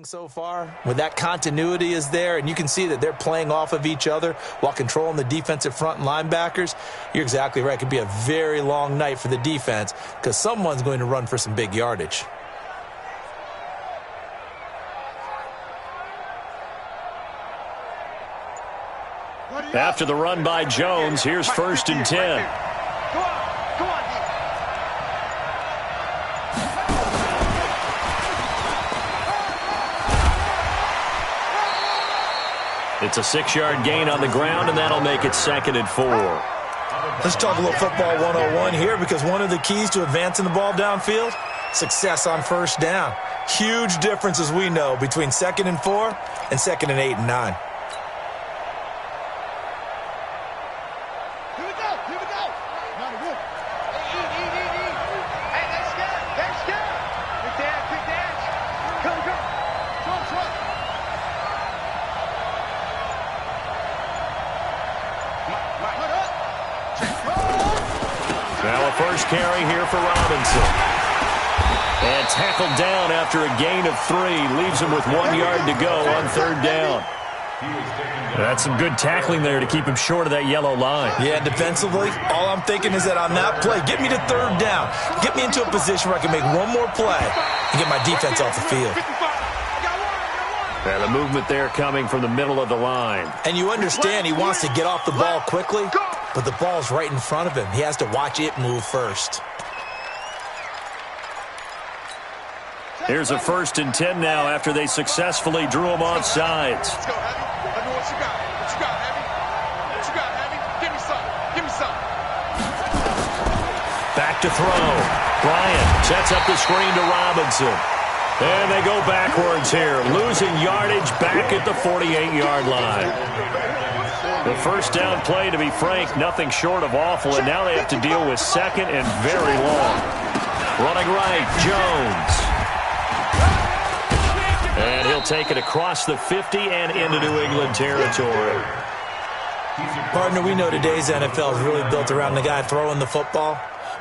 So far, with that continuity is there, and you can see that they're playing off of each other while controlling the defensive front and linebackers. You're exactly right. It could be a very long night for the defense because someone's going to run for some big yardage. After the run by Jones, here's 1st and 10. It's a 6-yard gain on the ground, and that'll make it 2nd and 4. Let's talk a little football 101 here, because one of the keys to advancing the ball downfield, success on 1st down. Huge difference, as we know, between 2nd and 4 and 2nd and 8 and 9. First carry here for Robinson. And tackled down after a gain of 3. Leaves him with 1 yard to go on 3rd down. That's some good tackling there to keep him short of that yellow line. Yeah, defensively, all I'm thinking is that on that play, get me to 3rd down. Get me into a position where I can make one more play and get my defense off the field. Yeah, the movement there coming from the middle of the line. And you understand he wants to get off the ball quickly, but the ball's right in front of him. He has to watch it move first. Here's a 1st and 10 now after they successfully drew him off sides. Let's go, Heavy. I know what you got. What you got, Heavy? What you got, Heavy? Give me some. Give me some. Back to throw. Bryant sets up the screen to Robinson. And they go backwards here, losing yardage back at the 48-yard line. The 1st down play, to be frank, nothing short of awful, and now they have to deal with 2nd and very long. Running right, Jones. And he'll take it across the 50 and into New England territory. Partner, we know today's NFL is really built around the guy throwing the football.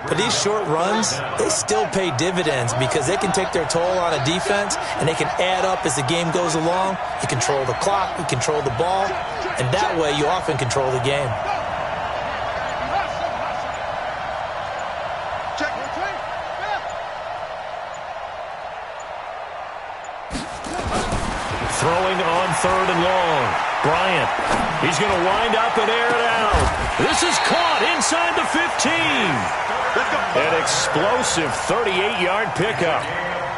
But these short runs, they still pay dividends because they can take their toll on a defense and they can add up as the game goes along. You control the clock, you control the ball, and that way you often control the game. Throwing on 3rd and long. Bryant, he's going to wind up and air it out. This is caught inside the 15. An explosive 38-yard pickup.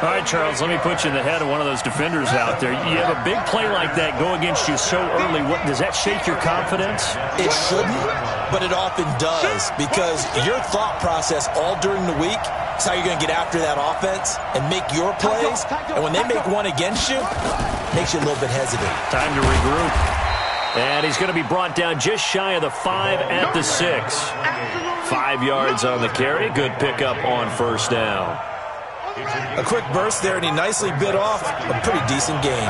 All right, Charles, let me put you in the head of one of those defenders out there. You have a big play like that go against you so early. Does that shake your confidence? It shouldn't, but it often does, because your thought process all during the week is how you're going to get after that offense and make your plays. And when they make one against you, it makes you a little bit hesitant. Time to regroup. And he's going to be brought down just shy of the 5 at the 6. 5 yards on the carry. Good pickup on 1st down. A quick burst there, and he nicely bit off a pretty decent gain.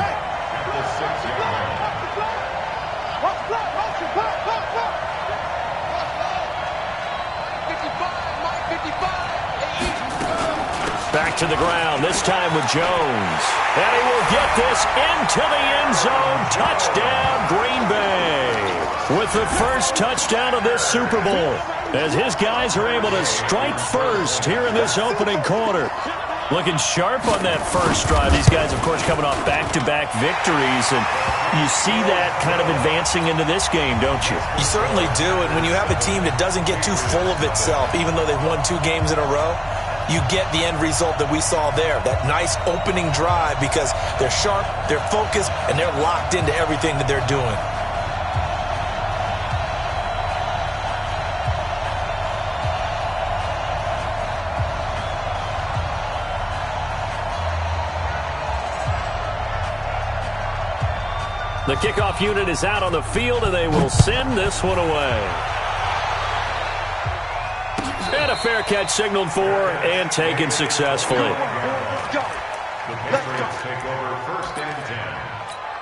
Back to the ground, this time with Jones. And he will get this into the end zone. Touchdown, Green Bay. With the first touchdown of this Super Bowl, as his guys are able to strike first here in this opening quarter. Looking sharp on that first drive. These guys, of course, coming off back-to-back victories, and you see that kind of advancing into this game, don't you? You certainly do, and when you have a team that doesn't get too full of itself, even though they've won 2 games in a row, you get the end result that we saw there, that nice opening drive, because they're sharp, they're focused, and they're locked into everything that they're doing. The kickoff unit is out on the field, and they will send this one away. And a fair catch signaled for and taken successfully. Let's go. Take over 1st and 10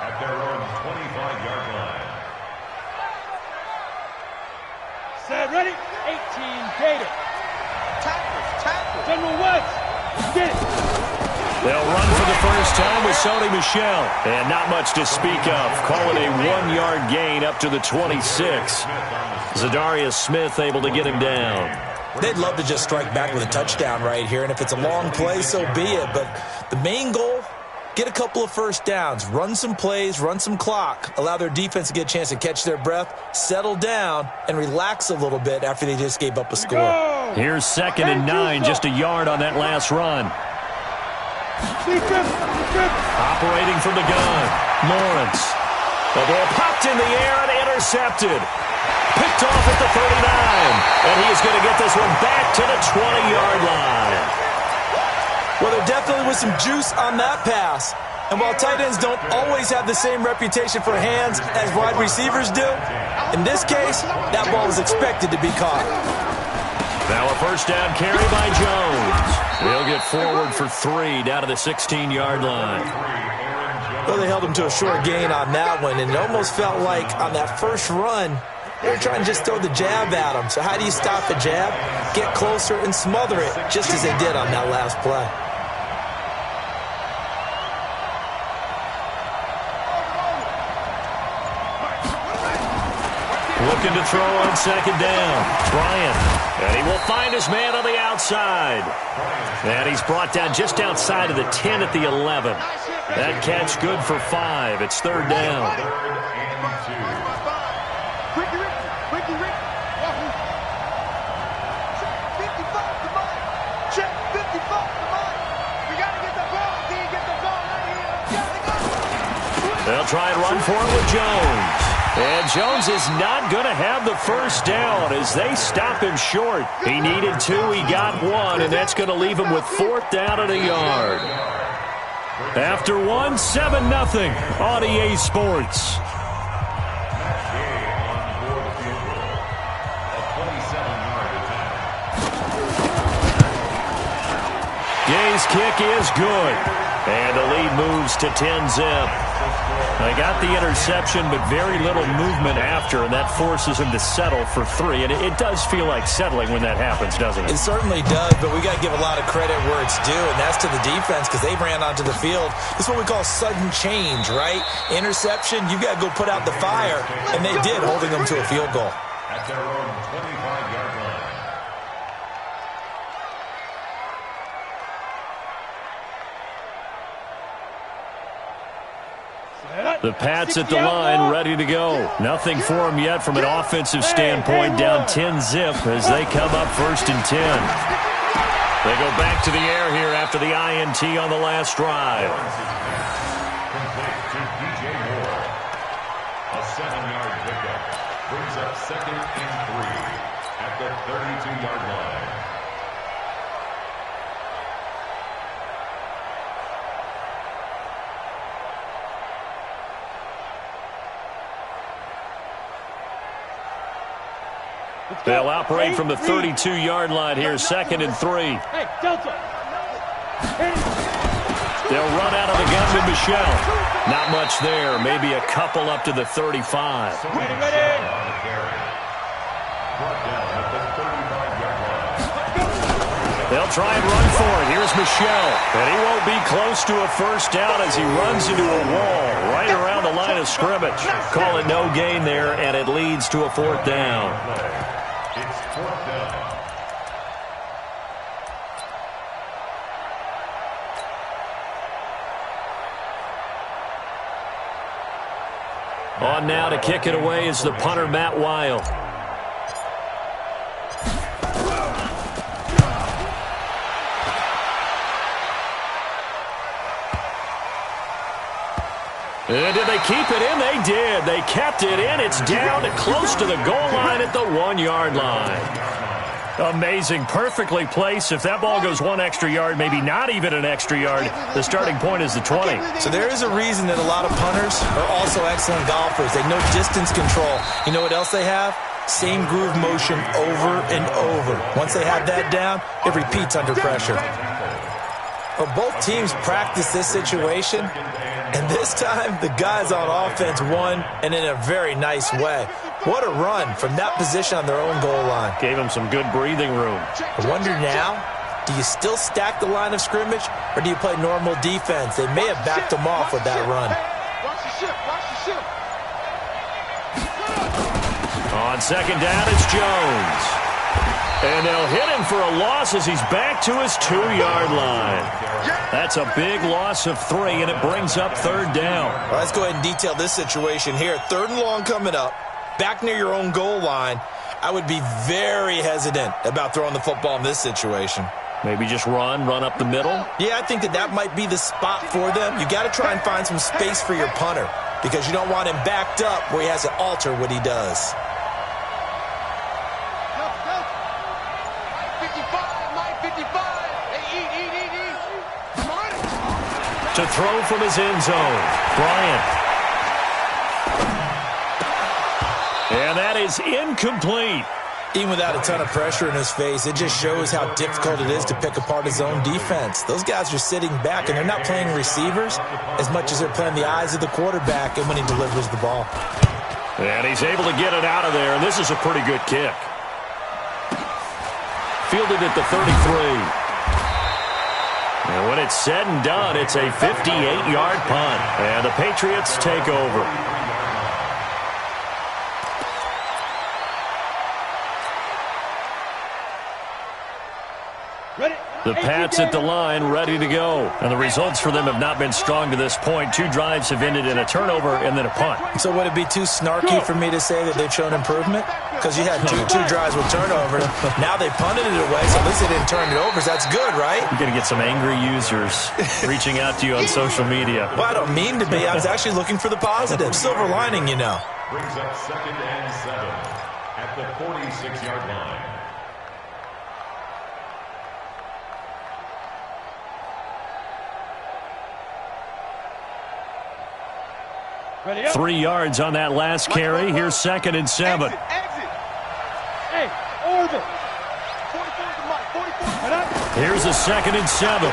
at their own 25-yard line. Set, ready? 18, Gator. Tackles. General Woods, get it. They'll run for the first time with Sony Michel. And not much to speak of. Call it a 1-yard gain up to the 26. Zadarius Smith able to get him down. They'd love to just strike back with a touchdown right here, and if it's a long play, so be it. But the main goal, get a couple of first downs, run some plays, run some clock, allow their defense to get a chance to catch their breath, settle down, and relax a little bit after they just gave up a score. Here's 2nd and 9, just a yard on that last run. Operating from the gun, Lawrence. The ball popped in the air and intercepted. Picked off at the 39. And he is going to get this one back to the 20-yard line. Well, there definitely was some juice on that pass. And while tight ends don't always have the same reputation for hands as wide receivers do, in this case, that ball was expected to be caught. Now a first down carry by Jones. He'll get forward for 3 down to the 16-yard line. Well, they held him to a short gain on that one, and it almost felt like on that first run, they were trying to just throw the jab at him. So how do you stop the jab? Get closer and smother it, just as they did on that last play. Looking to throw on 2nd down. Bryant. And he will find his man on the outside. And he's brought down just outside of the 10 at the 11. That catch good for 5. It's 3rd down. They'll try and run for it with Jones. And Jones is not going to have the first down as they stop him short. He needed 2, he got 1, and that's going to leave him with 4th down and a yard. After 1, 7-0 on EA Sports. Gay's kick is good. And the lead moves to 10-zip. They got the interception, but very little movement after, and that forces him to settle for 3. And it does feel like settling when that happens, doesn't it? It certainly does, but we got to give a lot of credit where it's due, and that's to the defense because they ran onto the field. This is what we call sudden change, right? Interception, you got to go put out the fire, and they did, holding them to a field goal. At their own 25-yard line. The Pats at the line, ready to go. Nothing for them yet from an offensive standpoint, down 10-zip as they come up 1st and 10. They go back to the air here after the INT on the last drive. Complete to DJ Moore. A 7-yard pickup brings up 2nd and 3 at the 32-yard line. They'll operate from the 32-yard line here, 2nd and 3. Hey, Delta. They'll run out of the gun with Michel. Not much there, maybe a couple up to the 35. They'll try and run for it. Here's Michel. And he won't be close to a first down as he runs into a wall right around the line of scrimmage. Call it no gain there, and it leads to a 4th down. It's 4th down. On now to kick it away is the punter, Matt Weil. And did they keep it in? They did. They kept it in. It's down close to the goal line at the 1-yard line. Amazing. Perfectly placed. If that ball goes 1 extra yard, maybe not even an extra yard, the starting point is the 20. So there is a reason that a lot of punters are also excellent golfers. They know distance control. You know what else they have? Same groove motion over and over. Once they have that down, it repeats under pressure. Well, both teams practice this situation. And this time, the guys on offense won, and in a very nice way. What a run from that position on their own goal line. Gave them some good breathing room. I wonder now Do you still stack the line of scrimmage, or do you play normal defense? They may have backed them off with that run. Watch the shift. Watch the shift. On second down, it's Jones. And they'll hit him for a loss as he's back to his 2-yard line. That's a big loss of 3, and it brings up third down. Well, let's go ahead and detail this situation here. 3rd and long coming up, back near your own goal line. I would be very hesitant about throwing the football in this situation. Maybe just run up the middle? Yeah, I think that might be the spot for them. You got to try and find some space for your punter because you don't want him backed up where he has to alter what he does. 55. Hey, eat. Come on. To throw from his end zone, Bryant. And that is incomplete. Even without a ton of pressure in his face, it just shows how difficult it is to pick apart his own defense. Those guys are sitting back, and they're not playing receivers as much as they're playing the eyes of the quarterback and when he delivers the ball. And he's able to get it out of there, and this is a pretty good kick. Fielded at the 33. And when it's said and done, it's a 58-yard punt. And the Patriots take over. The Pats at the line, ready to go. And the results for them have not been strong to this point. 2 drives have ended in a turnover and then a punt. So would it be too snarky for me to say that they've shown improvement? Because you had two drives with turnovers. Now they punted it away, so at least they didn't turn it over. So that's good, right? You're going to get some angry users reaching out to you on social media. Well, I don't mean to be. I was actually looking for the positive. Silver lining, you know. Brings up 2nd and 7 at the 46-yard line. Ready up. 3 yards on that last carry. Here's 2nd and 7. Exit. Hey, orbit. 44 to Mike. 44. Right up. Here's a 2nd and 7.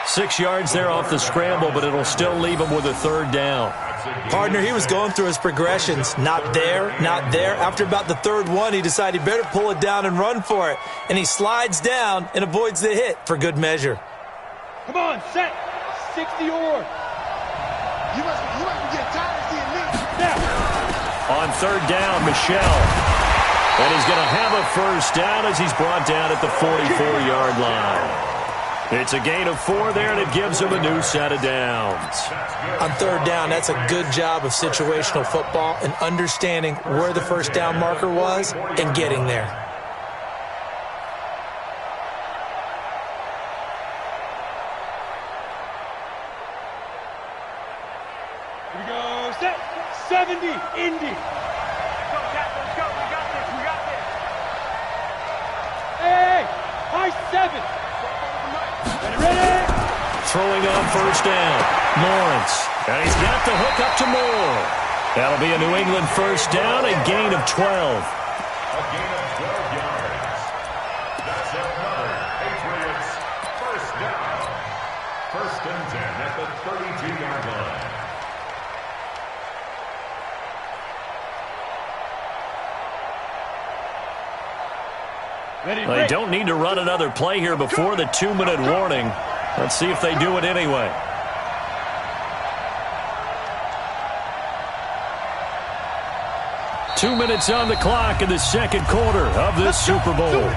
Six yards there off the scramble, but it'll still leave him with a 3rd down. Partner, he was going through his progressions. Not there. After about the 3rd one, he decided he better pull it down and run for it. And he slides down and avoids the hit for good measure. Come on, set. 60 or. You must be getting tired of seeing me. Now. On 3rd down, Michelle. And he's going to have a 1st down as he's brought down at the 44-yard line. It's a gain of 4 there, and it gives him a new set of downs. On 3rd down, that's a good job of situational football and understanding where the 1st down marker was and getting there. Here we go, set. 70, Indy. Let's go. We got this. Hey, high 7. Ready? Throwing on 1st down, Lawrence. And he's got the hook up to Moore. That'll be a New England 1st down and gain of 12. A gain of 12 yards. That's another Patriots 1st down. 1st and 10 at the 32-yard line. Ready, They don't need to run another play here before the 2-minute warning. Let's see if they do it anyway. Two minutes on the clock in the 2nd quarter of this Super Bowl.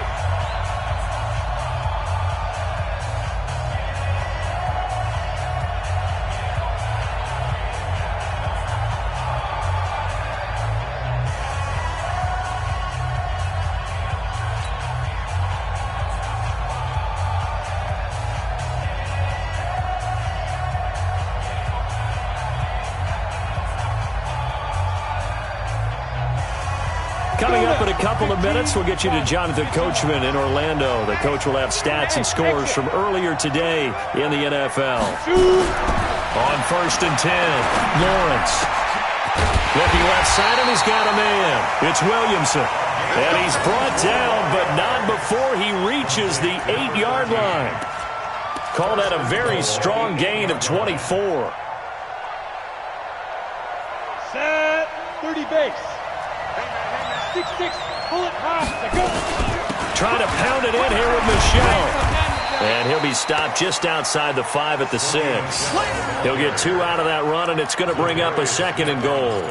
Coming up in a couple of minutes, we'll get you to Jonathan Coachman in Orlando. The coach will have stats and scores from earlier today in the NFL. On 1st and 10, Lawrence. Looking left side, and he's got a man. It's Williamson. And he's brought down, but not before he reaches the 8-yard line. Call that a very strong gain of 24. Set. 30 base. 6-6, pull it past. Go. Trying to pound it in here with Michelle. And he'll be stopped just outside the 5 at the 6. He'll get 2 out of that run, and it's going to bring up a 2nd and goal.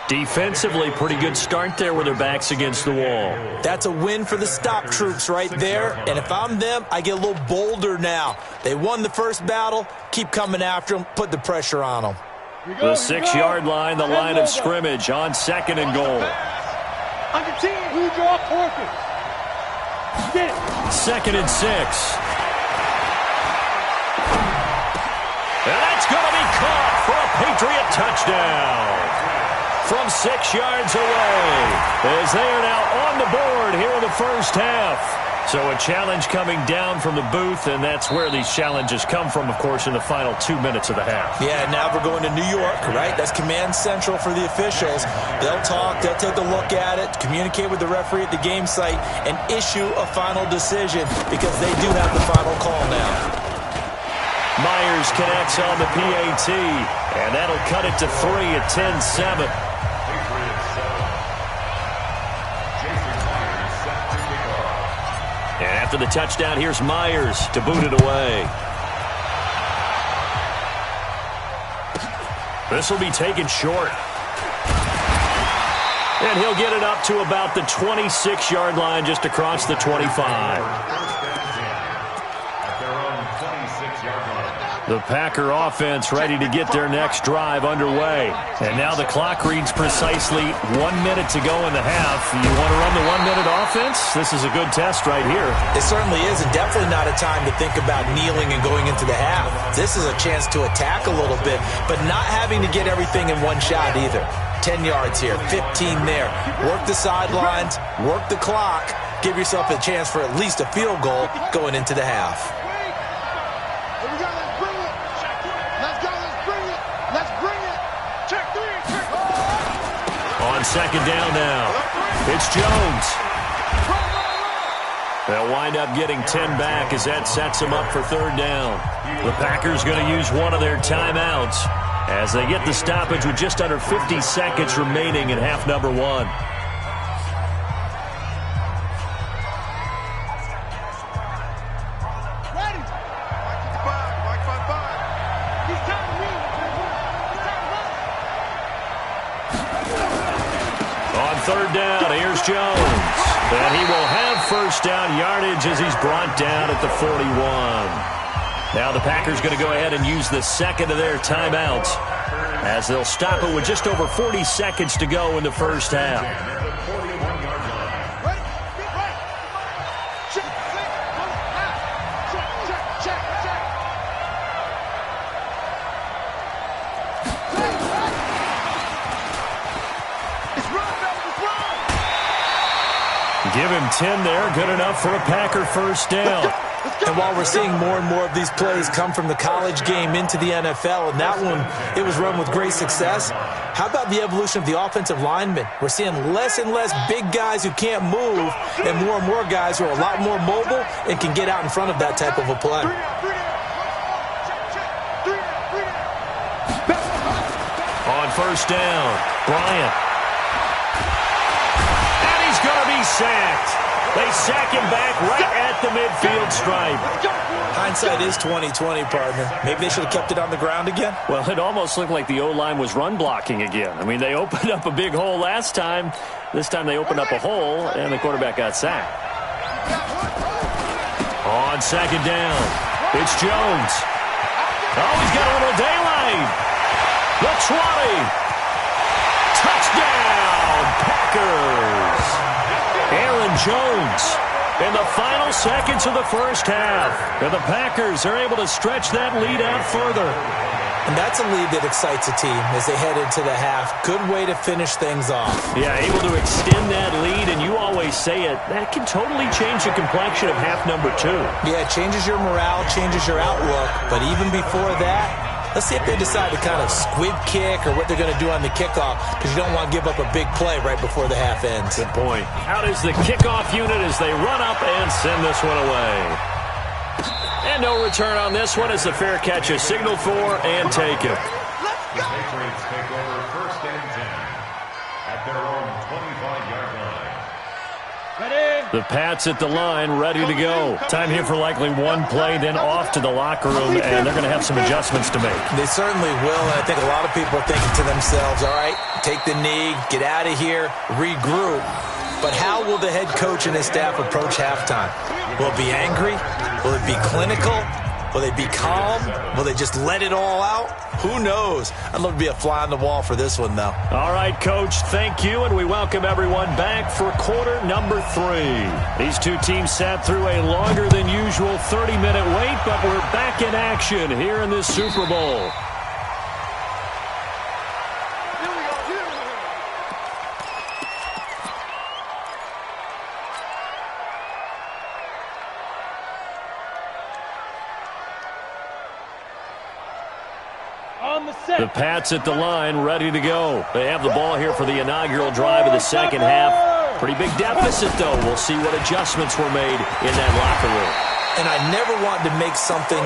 Defensively, pretty good start there with their backs against the wall. That's a win for the stop troops right there. And if I'm them, I get a little bolder now. They won the first battle. Keep coming after them. Put the pressure on them. The 6-yard line, the line of scrimmage on 2nd and goal. Under team, who draw porkers? Get it. 2nd and 6. And that's going to be caught for a Patriot touchdown. From 6 yards away, as they are now on the board here in the first half. So a challenge coming down from the booth, and that's where these challenges come from, of course, in the final 2 minutes of the half. Yeah, now we're going to New York, right? That's command central for the officials. They'll talk, they'll take a look at it, communicate with the referee at the game site, and issue a final decision because they do have the final call now. Myers connects on the PAT, and that'll cut it to 3 at 10-7. And after the touchdown, here's Myers to boot it away. This will be taken short. And he'll get it up to about the 26-yard line, just across the 25. The Packer offense ready to get their next drive underway. And now the clock reads precisely 1 minute to go in the half. You want to run the 1 minute offense? This is a good test right here. It certainly is, and definitely not a time to think about kneeling and going into the half. This is a chance to attack a little bit, but not having to get everything in one shot either. 10 yards here, 15 there. Work the sidelines, work the clock, give yourself a chance for at least a field goal going into the half. On 2nd down now, it's Jones. They'll wind up getting 10 back as that sets them up for 3rd down. The Packers going to use one of their timeouts as they get the stoppage with just under 50 seconds remaining in half number 1. On 3rd down, here's Jones. And he will have 1st down yardage as he's brought down at the 41. Now the Packers going to go ahead and use the 2nd of their timeouts as they'll stop it with just over 40 seconds to go in the first half. Give him 10 there, good enough for a Packer 1st down. And while we're seeing more and more of these plays come from the college game into the NFL, and that one, it was run with great success, how about the evolution of the offensive linemen? We're seeing less and less big guys who can't move and more guys who are a lot more mobile and can get out in front of that type of a play. On 1st down, Bryant. And he's going to be sacked. They sack him back right at the midfield stripe. Hindsight is 20/20, partner. Maybe they should have kept it on the ground again. Well, it almost looked like the O-line was run blocking again. I mean, they opened up a big hole last time. This time they opened up a hole, and the quarterback got sacked. On 2nd down, it's Jones. Oh, he's got a little daylight. The 20. Touchdown, Packers. Aaron Jones in the final seconds of the first half. And the Packers are able to stretch that lead out further. And that's a lead that excites a team as they head into the half. Good way to finish things off. Yeah, able to extend that lead, and you always say it, that can totally change the complexion of half number 2. Yeah, it changes your morale, changes your outlook. But even before that, let's see if they decide to kind of squib kick or what they're going to do on the kickoff, because you don't want to give up a big play right before the half ends. Good point. Out is the kickoff unit as they run up and send this one away. And no return on this one as the fair catch is signaled for and taken. The Patriots take over 1st and 10. The Pats at the line, ready to go. Time here for likely one play, then off to the locker room, and they're going to have some adjustments to make. They certainly will, and I think a lot of people are thinking to themselves, all right, take the knee, get out of here, regroup. But how will the head coach and his staff approach halftime? Will it be angry? Will it be clinical? Will they be calm? Will they just let it all out? Who knows? I'd love to be a fly on the wall for this one, though. All right, Coach, thank you, and we welcome everyone back for quarter number 3. These two teams sat through a longer than usual 30-minute wait, but we're back in action here in this Super Bowl. The Pats at the line, ready to go. They have the ball here for the inaugural drive of the second half. Pretty big deficit, though. We'll see what adjustments were made in that locker room. And I never want to make something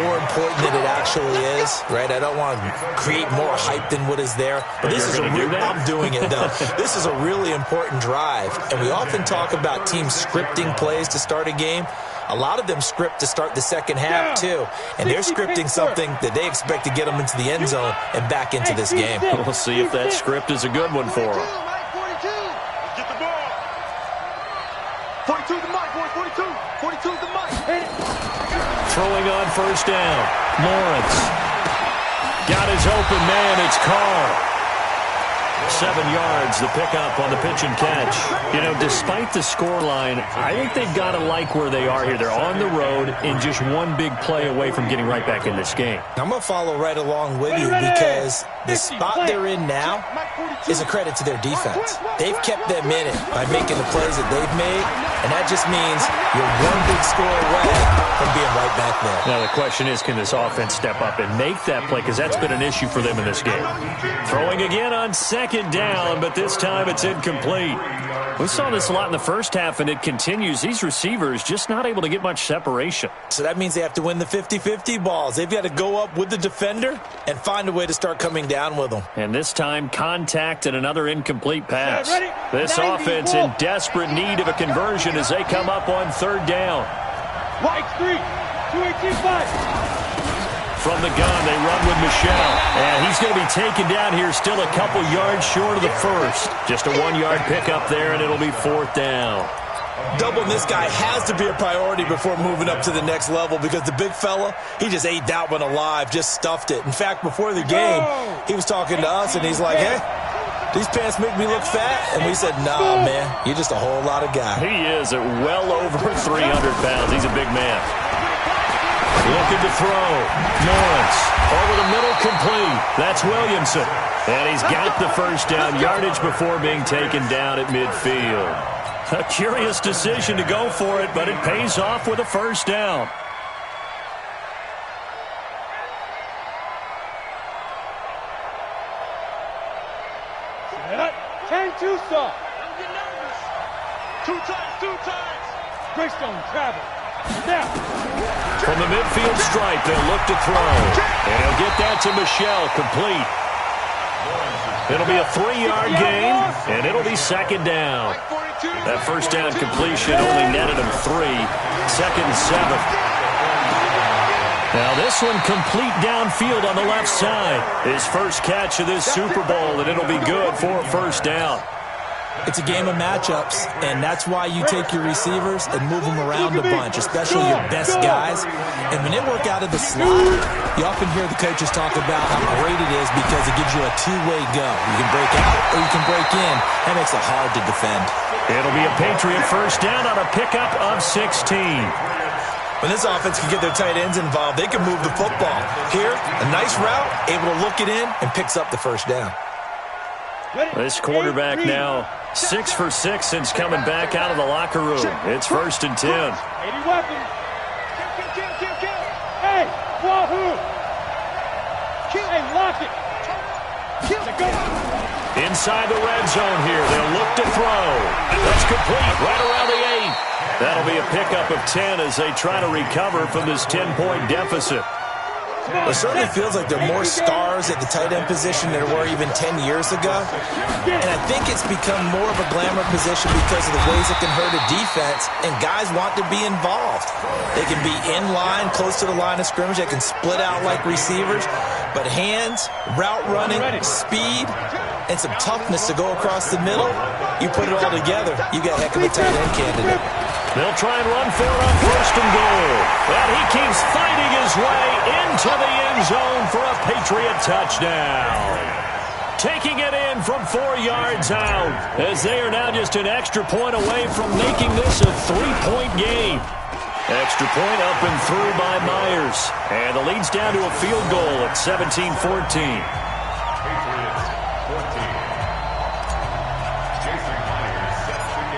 more important than it actually is, right? I don't want to create more hype than what is there. But this is I'm doing it, though. This is a really important drive. And we often talk about teams scripting plays to start a game. A lot of them script to start the second half, too. And they're scripting something that they expect to get them into the end zone and back into this game. We'll see if that script is a good one for them. Get the ball. 42 the mic, boy. 42 the mic. Throwing on first down. Lawrence. Got his open man. It's Carr. 7 yards, the pickup on the pitch and catch. You know, despite the scoreline, I think they've got to like where they are here. They're on the road and just one big play away from getting right back in this game. I'm going to follow right along with you because the spot they're in now is a credit to their defense. They've kept them in it by making the plays that they've made, and that just means you're one big score away from being right back there. Now, the question is, can this offense step up and make that play? Because that's been an issue for them in this game. Throwing again on second down, but this time it's incomplete. We saw this a lot in the first half, and it continues. These receivers just not able to get much separation. So that means they have to win the 50-50 balls. They've got to go up with the defender and find a way to start coming down with them. And this time, contact and another incomplete pass. This offense in desperate need of a conversion as they come up on third down. Right 3, 2-18-5. From the gun, they run with Michelle. And he's going to be taken down here, still a couple yards short of the first. Just a 1-yard pickup there, and it'll be fourth down. Doubling this guy has to be a priority before moving up to the next level because the big fella, he just ate that one alive, just stuffed it. In fact, before the game, he was talking to us, and he's like, hey, these pants make me look fat. And we said, nah, man, you're just a whole lot of guy. He is at well over 300 pounds. He's a big man. Looking to throw. Lawrence over the middle, complete. That's Williamson. And he's got the first down, yardage before being taken down at midfield. A curious decision to go for it, but it pays off with a first down. Too soft. Two times. Greystone travel. Now. From the midfield stripe, they'll look to throw. And he'll get that to Michelle, complete. It'll be a 3-yard gain, and it'll be second down. That first down completion only netted him 3. Second and 7. Now this one complete downfield on the left side. His first catch of this Super Bowl, and it'll be good for a first down. It's a game of matchups, and that's why you take your receivers and move them around a bunch, especially your best guys. And when they work out of the slot, you often hear the coaches talk about how great it is because it gives you a two-way go. You can break out or you can break in. That makes it hard to defend. It'll be a Patriot first down on a pickup of 16. When this offense can get their tight ends involved, they can move the football. Here, a nice route, able to look it in, and picks up the first down. This quarterback now 6 for 6 since coming back out of the locker room. It's first and 10. 80 weapons. Hey, Wahoo! Hey, lock it. Inside the red zone here. They'll look to throw. That's complete right around the 8. That'll be a pickup of 10 as they try to recover from this 10-point deficit. It certainly feels like there are more stars at the tight end position than there were even 10 years ago. And I think it's become more of a glamour position because of the ways it can hurt a defense, and guys want to be involved. They can be in line, close to the line of scrimmage. They can split out like receivers. But hands, route running, speed, and some toughness to go across the middle, you put it all together, you got a heck of a tight end candidate. They'll try and run for it on 1st and goal. And he keeps fighting his way into the end zone for a Patriot touchdown. Taking it in from 4 yards out, as they are now just an extra point away from making this a 3-point game. Extra point up and through by Myers. And the lead's down to a field goal at 17-14.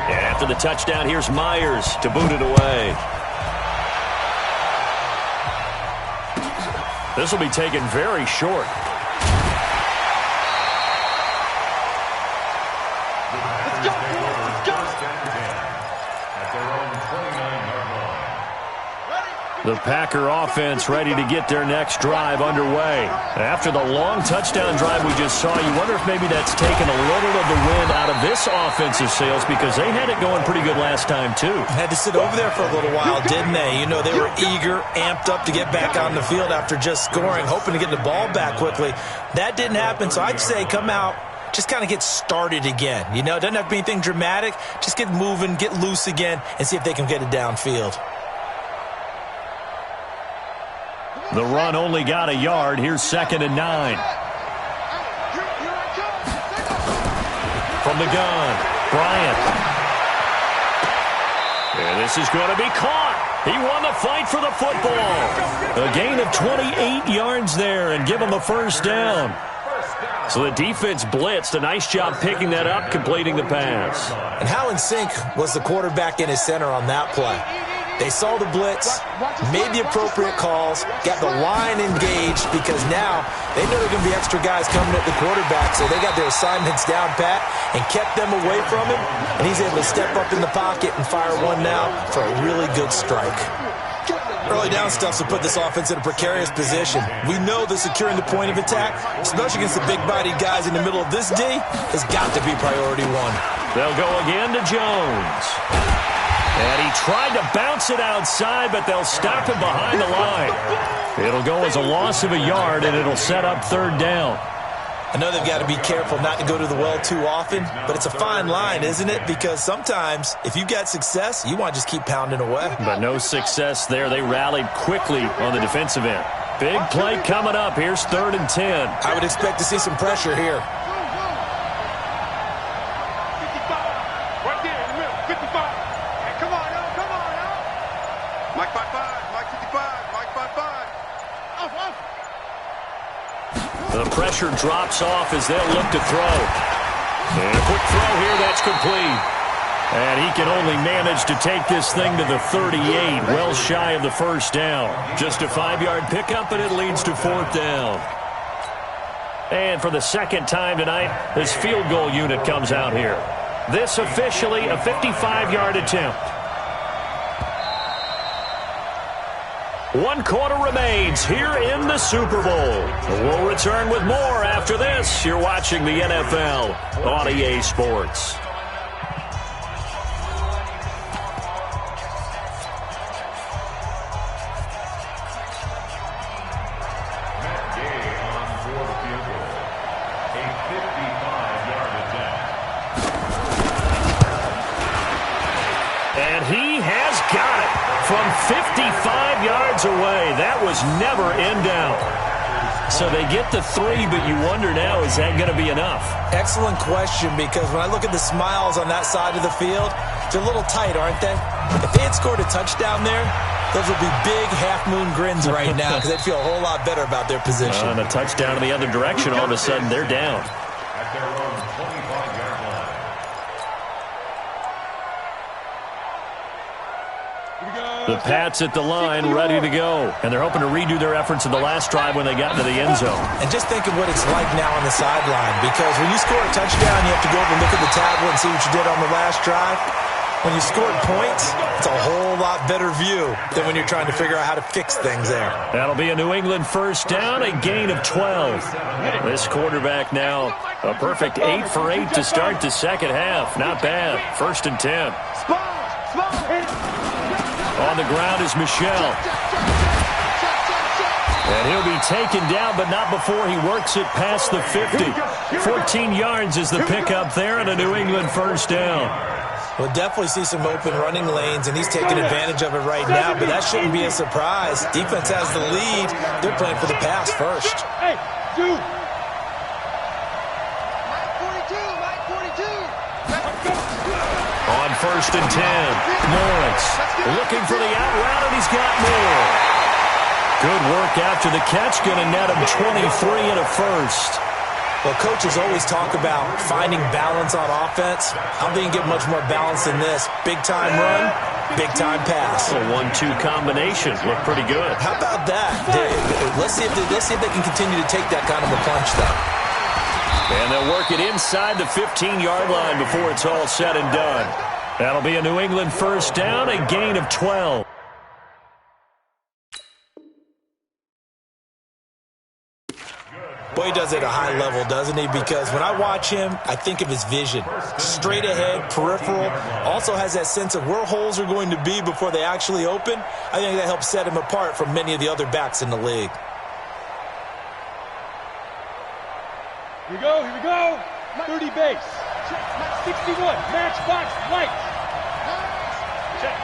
After the touchdown, here's Myers to boot it away. This will be taken very short. The Packer offense ready to get their next drive underway. After the long touchdown drive we just saw, you wonder if maybe that's taken a little of the wind out of this offensive sails, because they had it going pretty good last time, too. Had to sit over there for a little while, didn't they? You know, they were eager, amped up to get back on the field after just scoring, hoping to get the ball back quickly. That didn't happen, so I'd say come out, just kind of get started again. You know, it doesn't have to be anything dramatic. Just get moving, get loose again, and see if they can get it downfield. The run only got a yard. Here's 2nd and 9. From the gun, Bryant. And this is going to be caught. He won the fight for the football. A gain of 28 yards there and give him a 1st down. So the defense blitzed. A nice job picking that up, completing the pass. And how in sync was the quarterback and his center on that play? They saw the blitz, made the appropriate calls, got the line engaged, because now they know there are going to be extra guys coming at the quarterback, so they got their assignments down pat and kept them away from him, and he's able to step up in the pocket and fire one now for a really good strike. Early down stuff will put this offense in a precarious position. We know that securing the point of attack, especially against the big-bodied guys in the middle of this D, has got to be priority one. They'll go again to Jones. And he tried to bounce it outside, but they'll stop him behind the line. It'll go as a loss of a yard, and it'll set up 3rd down. I know they've got to be careful not to go to the well too often, but it's a fine line, isn't it? Because sometimes, if you've got success, you want to just keep pounding away. But no success there. They rallied quickly on the defensive end. Big play coming up. Here's 3rd and 10. I would expect to see some pressure here. The pressure drops off as they'll look to throw. And a quick throw here, that's complete. And he can only manage to take this thing to the 38, well shy of the 1st down. Just a 5-yard pickup, and it leads to 4th down. And for the 2nd time tonight, this field goal unit comes out here. This officially a 55-yard attempt. 1 quarter remains here in the Super Bowl. We'll return with more after this. You're watching the NFL on EA Sports. And he has got it from 55 yards away. That was never in doubt. So they get the 3, but you wonder now, is that going to be enough? Excellent question, because when I look at the smiles on that side of the field, they're a little tight, aren't they? If they had scored a touchdown there, those would be big half-moon grins right now, because they'd feel a whole lot better about their position. And a touchdown in the other direction, all of a sudden they're down. At their own 25-yard line. The Pats at the line, ready to go. And they're hoping to redo their efforts in the last drive when they got into the end zone. And just think of what it's like now on the sideline, because when you score a touchdown, you have to go over and look at the tablet and see what you did on the last drive. When you scored points, it's a whole lot better view than when you're trying to figure out how to fix things there. That'll be a New England first down, a gain of 12. This quarterback now a perfect 8 for 8 to start the second half. Not bad. 1st and 10. On the ground is Michel. And he'll be taken down, but not before he works it past the 50. 14 yards is the pickup there and a New England first down. We'll definitely see some open running lanes, and he's taking advantage of it right now, but that shouldn't be a surprise. Defense has the lead. They're playing for the pass first. Hey, dude. On 1st and 10, Lawrence looking for the out route, and he's got more. Good work after the catch, going to net him 23 and a first. Well, coaches always talk about finding balance on offense. I don't think you get much more balance than this. Big-time run, big-time pass. A 1-2 combination. Look pretty good. How about that? Let's see if they can continue to take that kind of a punch, though. And they'll work it inside the 15-yard line before it's all said and done. That'll be a New England first down, a gain of 12. Boy, he does it at a high level, doesn't he? Because when I watch him, I think of his vision. Straight ahead, peripheral. Also has that sense of where holes are going to be before they actually open. I think that helps set him apart from many of the other backs in the league. Here we go. 30 base. 61, matchbox, lights. Check.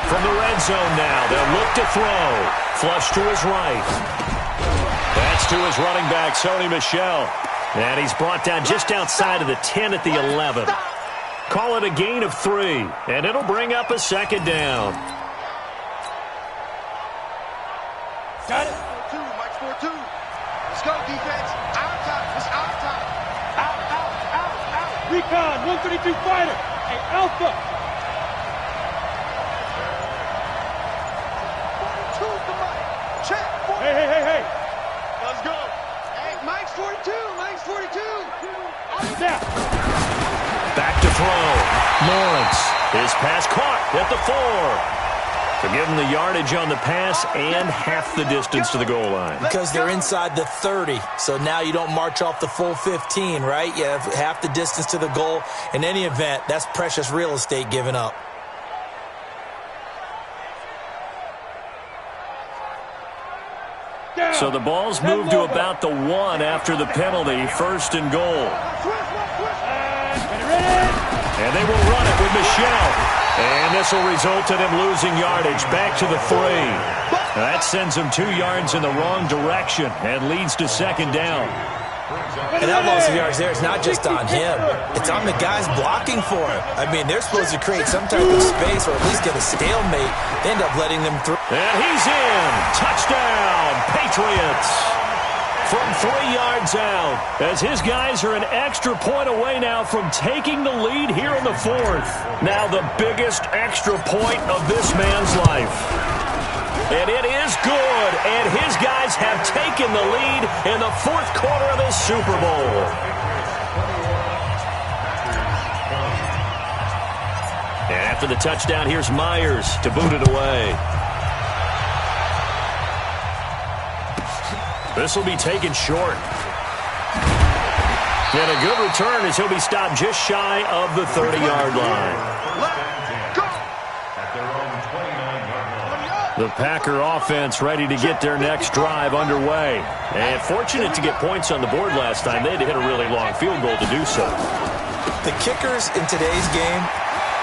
From the red zone now, they'll look to throw. Flush to his right. That's to his running back, Sony Michel. And he's brought down just outside of the 10 at the 11. Call it a gain of 3, and it'll bring up a second down. Got it. 4-2, Mike 4-2. Let's go, defense. Our time. It's our time. Out. Recon, 132 fighter. Hey, Alpha. 42 to Mike. Check. Hey. Let's go. Hey, Mike's 42. Now. Back to throw. Lawrence. His pass caught at the 4. To give him the yardage on the pass and half the distance to the goal line. Because they're inside the 30, so now you don't march off the full 15, right? You have half the distance to the goal. In any event, that's precious real estate given up. So the ball's moved to about the 1 after the penalty. 1st and goal. And they will run it with Michel. And this will result in him losing yardage back to the 3. That sends him 2 yards in the wrong direction and leads to second down. And that loss of yards there is not just on him. It's on the guys blocking for him. I mean, they're supposed to create some type of space or at least get a stalemate. They end up letting them through. And he's in. Touchdown, Patriots. From 3 yards out, as his guys are an extra point away now from taking the lead here in the 4th. Now the biggest extra point of this man's life. And it is good, and his guys have taken the lead in the 4th quarter of this Super Bowl. And after the touchdown, here's Myers to boot it away. This will be taken short. And a good return as he'll be stopped just shy of the 30-yard line. The Packer offense ready to get their next drive underway. And fortunate to get points on the board last time. They had to hit a really long field goal to do so. The kickers in today's game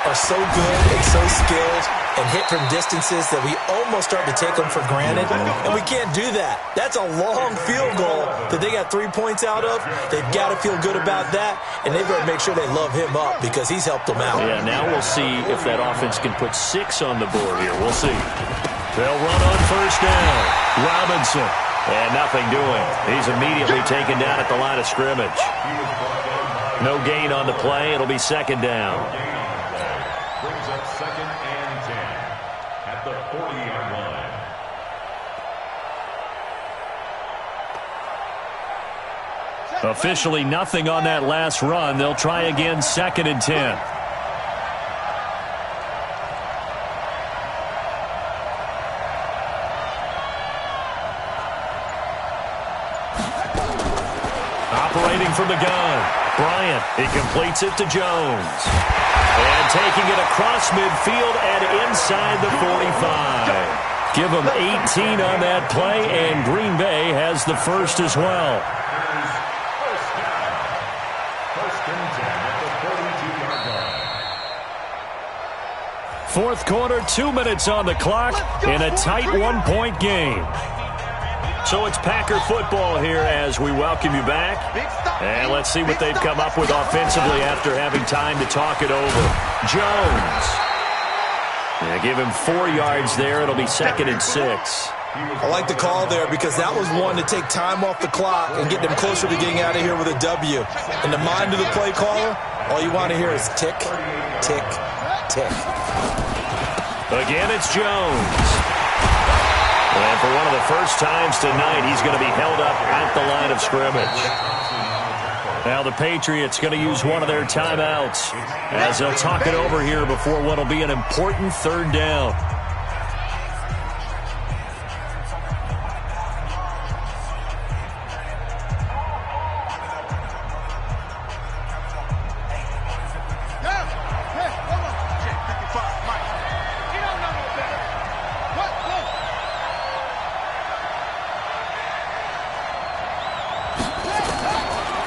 are so good and so skilled and hit from distances that we almost start to take them for granted. And we can't do that. That's a long field goal that they got 3 points out of. They've got to feel good about that, and they've got to make sure they love him up because he's helped them out. Yeah, now we'll see if that offense can put 6 on the board here. We'll see. They'll run on first down. Robinson. And nothing doing. He's immediately taken down at the line of scrimmage. No gain on the play. It'll be second down. Brings up 2nd and 10 at the 40-yard line. Officially nothing on that last run. They'll try again, 2nd and 10. Operating from the gun. Bryant, he completes it to Jones. And taking it across midfield and inside the 45. Give them 18 on that play, and Green Bay has the first as well. First and 10 at the 42-yard line. Fourth quarter, 2 minutes on the clock in a tight 1-point game. So it's Packer football here as we welcome you back. And let's see what they've come up with offensively after having time to talk it over. Jones. Yeah, give him 4 yards there. It'll be 2nd and 6. I like the call there because that was one to take time off the clock and get them closer to getting out of here with a W. In the mind of the play caller, all you want to hear is tick, tick, tick. Again, it's Jones. And for one of the first times tonight, he's going to be held up at the line of scrimmage. Now the Patriots going to use one of their timeouts as they'll talk it over here before what will be an important 3rd down.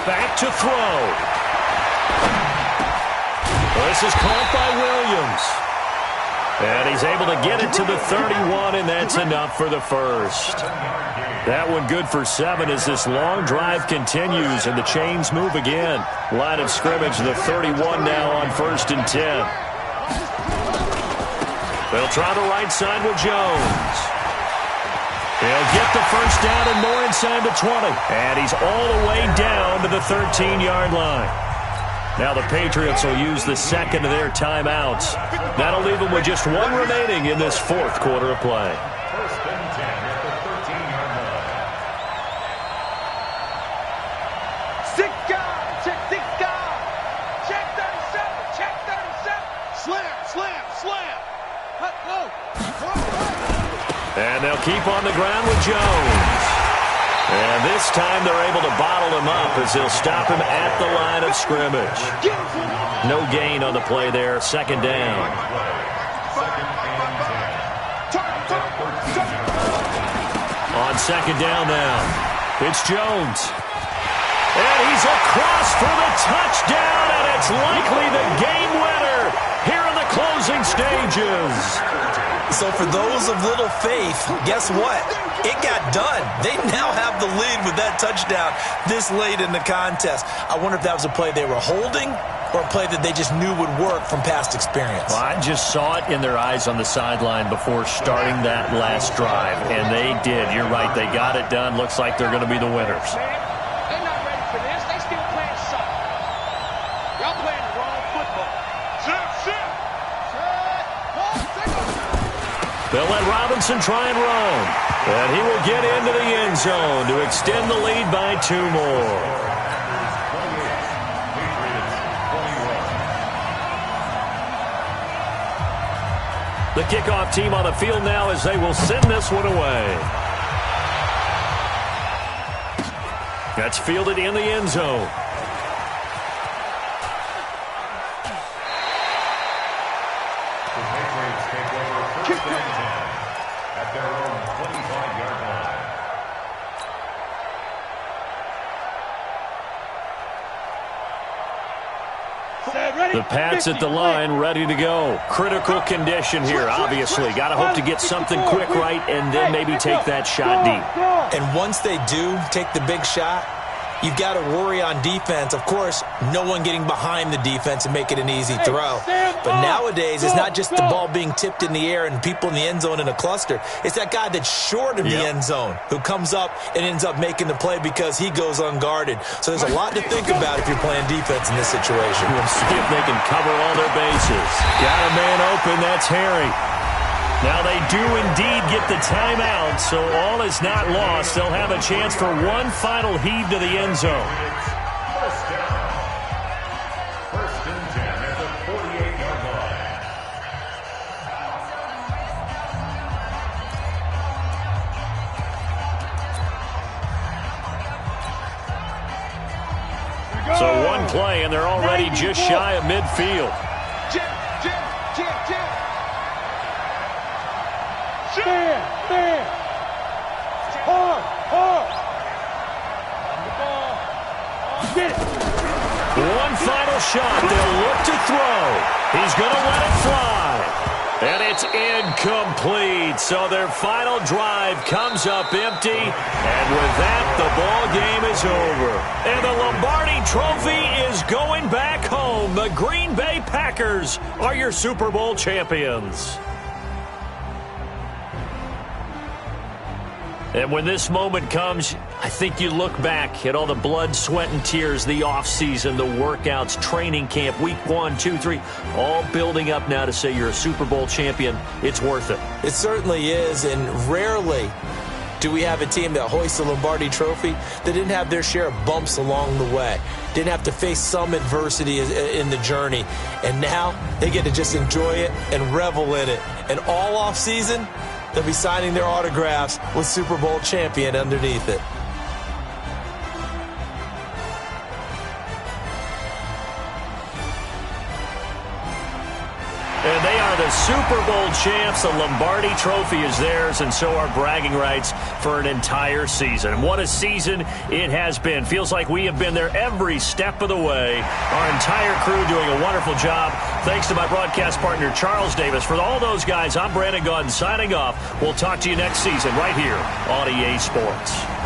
Back to throw. This is caught by Williams. And he's able to get it to the 31, and that's enough for the first. That one good for 7 as this long drive continues, and the chains move again. Line of scrimmage, the 31 now on 1st and 10. They'll try the right side with Jones. He'll get the first down and more inside the 20. And he's all the way down to the 13-yard line. Now the Patriots will use the 2nd of their timeouts. That'll leave them with just 1 remaining in this 4th quarter of play. First and 10 at the 13-yard line. 6 guys. Check 6 guys. Check 37. Check 37. Slam, slam, slam. Whoa. And they'll keep on the ground with Jones. And this time they're able to bottle him up as they'll stop him at the line of scrimmage. No gain on the play there, 2nd down. On 2nd down now, it's Jones. And he's across for the touchdown, and it's likely the game winner here in the closing stages. So for those of little faith, guess what? It got done. They now have the lead with that touchdown this late in the contest. I wonder if that was a play they were holding or a play that they just knew would work from past experience. Well, I just saw it in their eyes on the sideline before starting that last drive, and they did. You're right. They got it done. Looks like they're going to be the winners. They're not ready for this. They still playing soccer. Y'all playing the wrong football. Set. They'll let Robinson try and run. And he will get into the end zone to extend the lead by 2 more. The kickoff team on the field now as they will send this one away. That's fielded in the end zone. The Pats at the line, ready to go. Critical condition here, obviously. Got to hope to get something quick right and then maybe take that shot deep. And once they do take the big shot, you've got to worry on defense. Of course, no one getting behind the defense and make it an easy throw. But nowadays, it's not just the ball being tipped in the air and people in the end zone in a cluster. It's that guy that's short of the end zone who comes up and ends up making the play because he goes unguarded. So there's a lot to think about if you're playing defense in this situation. We'll see if they can cover all their bases. Got a man open. That's Harry. Now they do indeed get the timeout, so all is not lost. They'll have a chance for one final heave to the end zone. First down. First and 10 at the 48-yard line. So one play, and they're already just shy of midfield. Jim. One final shot. They'll look to throw. He's going to let it fly. And it's incomplete. So their final drive comes up empty. And with that, the ball game is over. And the Lombardi Trophy is going back home. The Green Bay Packers are your Super Bowl champions. And when this moment comes, I think you look back at all the blood, sweat, and tears, the offseason, the workouts, training camp, week 1, 2, 3, all building up now to say you're a Super Bowl champion. It's worth it. It certainly is, and rarely do we have a team that hoists the Lombardi Trophy that didn't have their share of bumps along the way, didn't have to face some adversity in the journey, and now they get to just enjoy it and revel in it. And all offseason, they'll be signing their autographs with Super Bowl champion underneath it. And they are the Super Bowl champs. The Lombardi Trophy is theirs, and so are bragging rights for an entire season. And what a season it has been. Feels like we have been there every step of the way. Our entire crew doing a wonderful job. Thanks to my broadcast partner, Charles Davis. For all those guys, I'm Brandon Gaudin signing off. We'll talk to you next season right here on EA Sports.